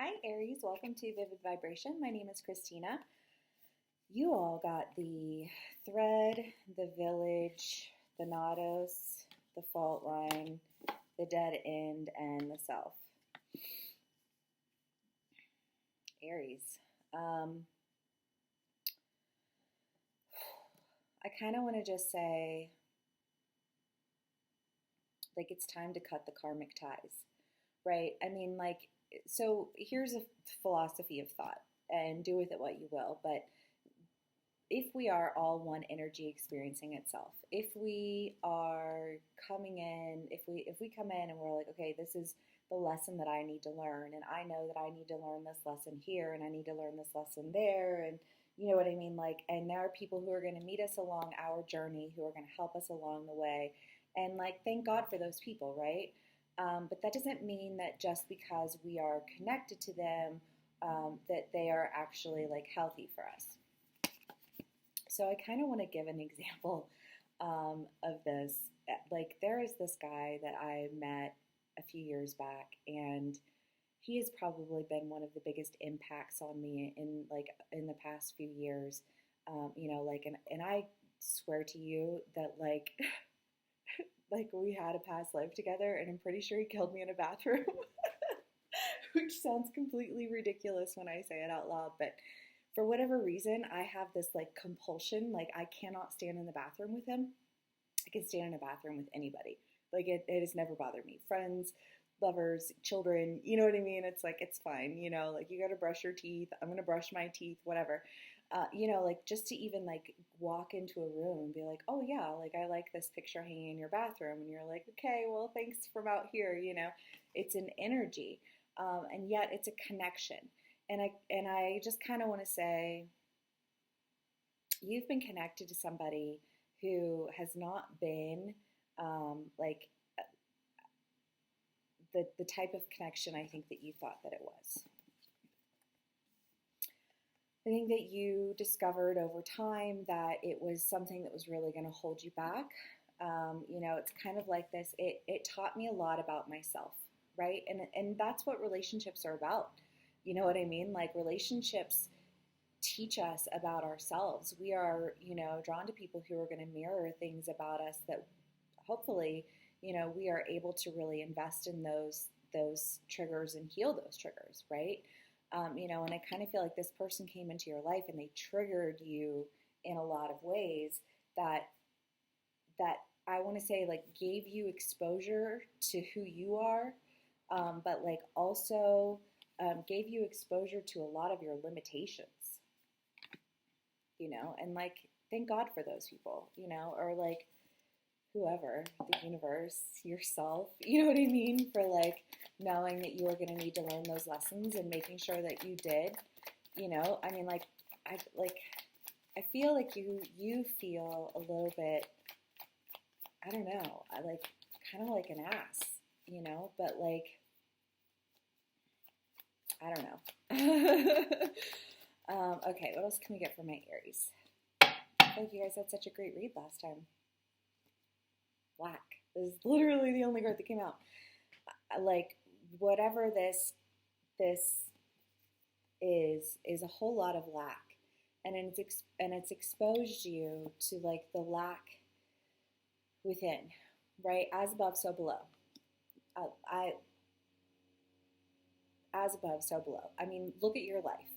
Hi, Aries. Welcome to Vivid Vibration. My name is Christina. You all got the thread, the village, the Nados, the fault line, the dead end, and the self. Aries. I kind of want to just say, like, it's time to cut the karmic ties, right? I mean, like, so here's a philosophy of thought, and do with it what you will, but if we are all one energy experiencing itself, if we are coming in, if we come in and we're like, okay, this is the lesson that I need to learn, and I know that I need to learn this lesson here, and I need to learn this lesson there, and you know what I mean? Like, and there are people who are going to meet us along our journey, who are going to help us along the way, and like, thank God for those people, right? But that doesn't mean that just because we are connected to them, that they are actually like healthy for us. So I kind of want to give an example of this. Like, there is this guy that I met a few years back, and he has probably been one of the biggest impacts on me in the past few years. And I swear to you that like like we had a past life together, and I'm pretty sure he killed me in a bathroom, which sounds completely ridiculous when I say it out loud, but for whatever reason, I have this like compulsion. Like, I cannot stand in the bathroom with him. I can stand in a bathroom with anybody. Like, it has never bothered me. Friends, lovers, children, you know what I mean? It's like, it's fine, you know, like, you got to brush your teeth. I'm going to brush my teeth, whatever. Like, just to even like walk into a room and be like, oh yeah, like, I like this picture hanging in your bathroom. And you're like, okay, well, thanks from out here, you know. It's an energy. And yet it's a connection. And I just kind of want to say, you've been connected to somebody who has not been like the type of connection I think that you thought that it was. I think that you discovered over time that it was something that was really going to hold you back. It's kind of like this. It taught me a lot about myself, right? And that's what relationships are about. You know what I mean? Like, relationships teach us about ourselves. We are, drawn to people who are going to mirror things about us that hopefully, we are able to really invest in those triggers and heal those triggers, right? And I kind of feel like this person came into your life and they triggered you in a lot of ways that I want to say, like, gave you exposure to who you are, but like also gave you exposure to a lot of your limitations, and like, thank God for those people, or like whoever, the universe, yourself, you know what I mean, for like knowing that you are going to need to learn those lessons and making sure that you did, I mean, like, I feel like you feel a little bit, I don't know, I like kind of like an ass, but like, I don't know. Okay, what else can we get from my Aries? I feel like you guys had such a great read last time. Lack. This is literally the only card that came out. Like, whatever this is a whole lot of lack, and it's exposed you to like the lack within, right? As above, so below. As above, so below. I mean, look at your life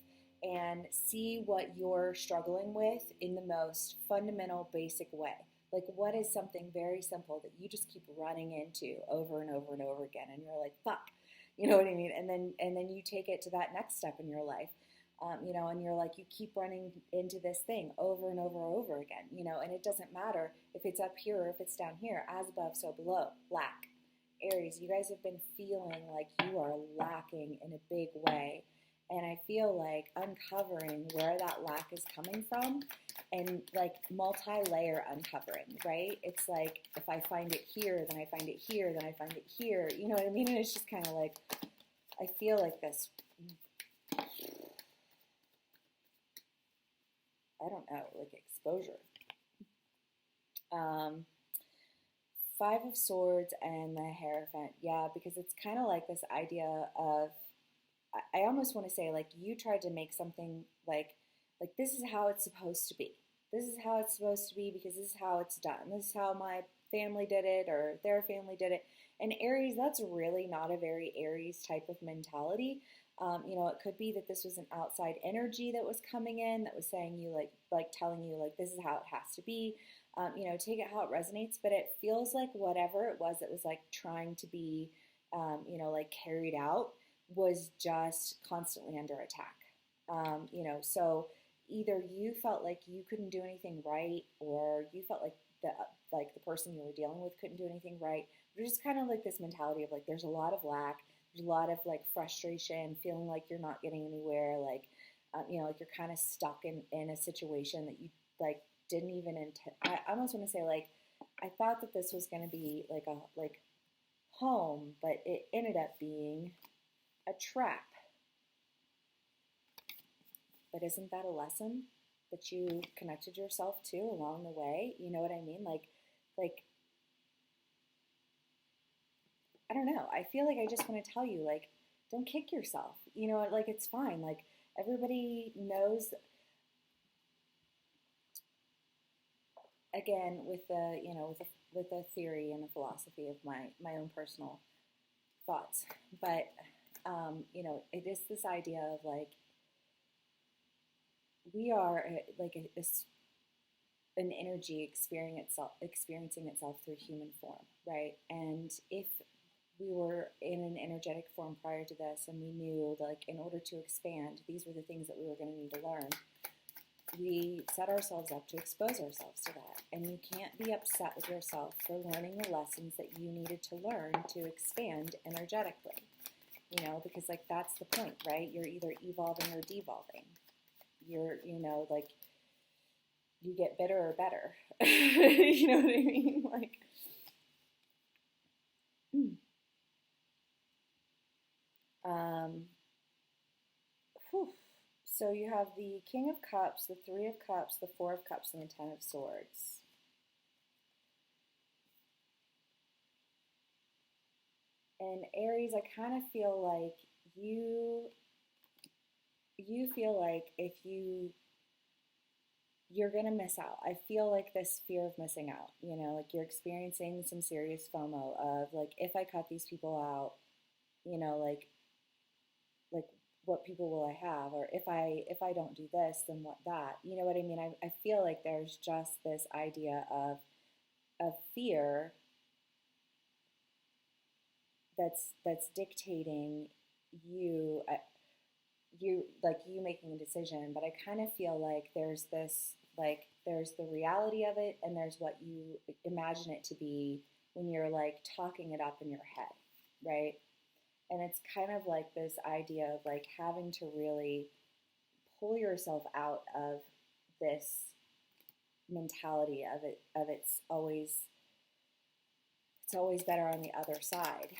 and see what you're struggling with in the most fundamental, basic way. Like, what is something very simple that you just keep running into over and over and over again, and you're like, fuck, you know what I mean? And then you take it to that next step in your life, and you're like, you keep running into this thing over and over and over again, and it doesn't matter if it's up here or if it's down here. As above, so below. Lack. Aries, you guys have been feeling like you are lacking in a big way. And I feel like uncovering where that lack is coming from, and like multi-layer uncovering, right? It's like, if I find it here, then I find it here, then I find it here. You know what I mean? And it's just kind of like, I feel like this, I don't know, like exposure. Five of Swords and the Hierophant. Yeah, because it's kind of like this idea of I almost want to say like you tried to make something like this is how it's supposed to be. This is how it's supposed to be because this is how it's done. This is how my family did it or their family did it. And Aries, that's really not a very Aries type of mentality. It could be that this was an outside energy that was coming in that was saying you like telling you like this is how it has to be. Take it how it resonates, but it feels like whatever it was that was like trying to be, like carried out was just constantly under attack. So either you felt like you couldn't do anything right, or you felt like the person you were dealing with couldn't do anything right. There's just kind of like this mentality of like there's a lot of lack, there's a lot of like frustration, feeling like you're not getting anywhere, like you're kind of stuck in a situation that you like didn't even intend. I almost want to say like I thought that this was going to be like a like home, but it ended up being a trap. But isn't that a lesson that you connected yourself to along the way? You know what I mean? Like I don't know. I feel like I just want to tell you, like, don't kick yourself. Like it's fine. Like everybody knows. Again, with the with the theory and the philosophy of my own personal thoughts, but it is this idea of like we are this an energy experiencing itself through human form, right? And if we were in an energetic form prior to this, and we knew like in order to expand, these were the things that we were going to need to learn. We set ourselves up to expose ourselves to that. And you can't be upset with yourself for learning the lessons that you needed to learn to expand energetically. Because like that's the point, right? You're either evolving or devolving. You're, like you get bitter or better. You know what I mean? Like, um, whew. So you have the King of Cups, the Three of Cups, the Four of Cups, and the Ten of Swords. And Aries, I kind of feel like you feel like if you're gonna miss out. I feel like this fear of missing out. Like you're experiencing some serious FOMO of like if I cut these people out, like what people will I have, or if I don't do this, then what that. You know what I mean? I feel like there's just this idea of fear that's dictating you you making a decision. But I kind of feel like there's this like there's the reality of it, and there's what you imagine it to be when you're like talking it up in your head, right? And it's kind of like this idea of like having to really pull yourself out of this mentality of it's always better on the other side.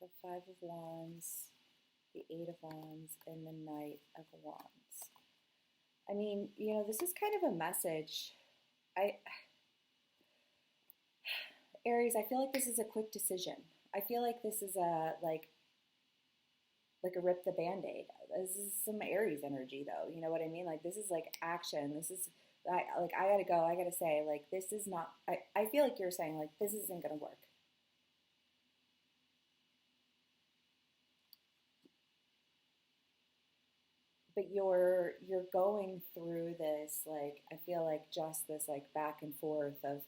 The Five of Wands, the Eight of Wands, and the Knight of Wands. I mean, this is kind of a message. Aries, I feel like this is a quick decision. I feel like this is like a rip the band-aid. This is some Aries energy though. You know what I mean? Like this is like action. This is I gotta go. I gotta say like this is not. I feel like you're saying like this isn't gonna work. But you're going through this like I feel like just this like back and forth of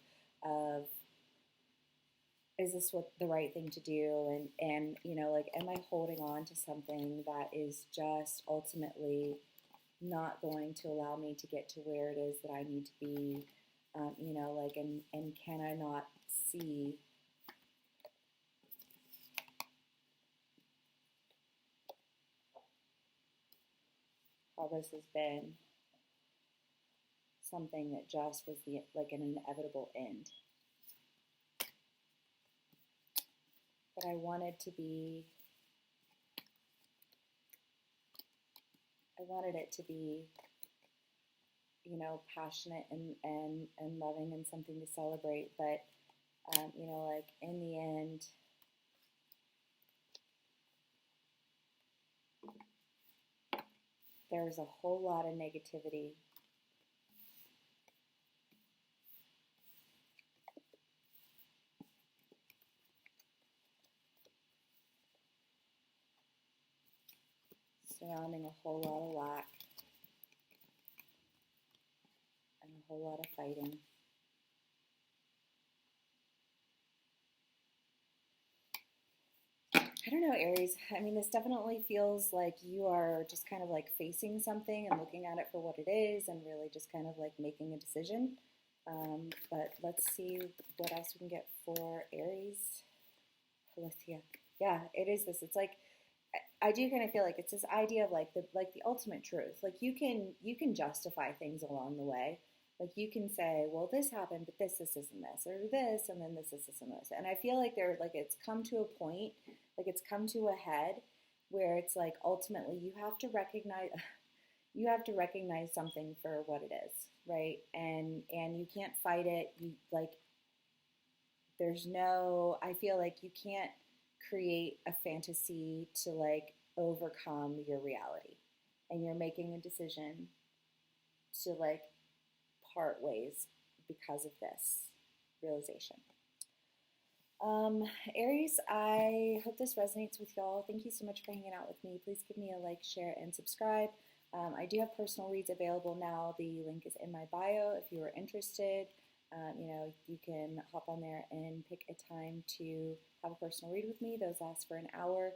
is this what the right thing to do, and like am I holding on to something that is just ultimately not going to allow me to get to where it is that I need to be, like and can I not see how this has been something that just was the like an inevitable end. But I wanted it to be passionate and loving and something to celebrate. But, like in the end, there's a whole lot of negativity surrounding a whole lot of lack and a whole lot of fighting. I don't know, Aries. I mean, this definitely feels like you are just kind of like facing something and looking at it for what it is and really just kind of like making a decision. But let's see what else we can get for Aries. Felicia. Yeah, it is this. It's like I do kind of feel like it's this idea of like the ultimate truth. Like you can justify things along the way. Like you can say, well, this happened, but this, and this, or this, and then this, and this. And I feel like it's come to a point, like it's come to a head where it's like ultimately you have to recognize something for what it is, right? And you can't fight it. You like there's no I feel like you can't create a fantasy to like overcome your reality. And you're making a decision to like part ways because of this realization. Aries, I hope this resonates with y'all. Thank you so much for hanging out with me. Please give me a like, share, and subscribe. I do have personal reads available now. The link is in my bio if you are interested. You can hop on there and pick a time to have a personal read with me. Those last for an hour.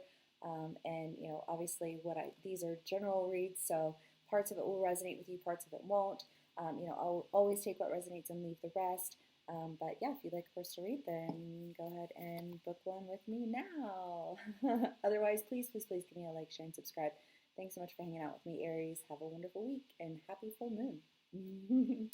Obviously these are general reads, so parts of it will resonate with you, parts of it won't. I'll always take what resonates and leave the rest. But yeah, if you'd like a personal read, then go ahead and book one with me now. Otherwise, please, please, please give me a like, share, and subscribe. Thanks so much for hanging out with me, Aries. Have a wonderful week and happy full moon.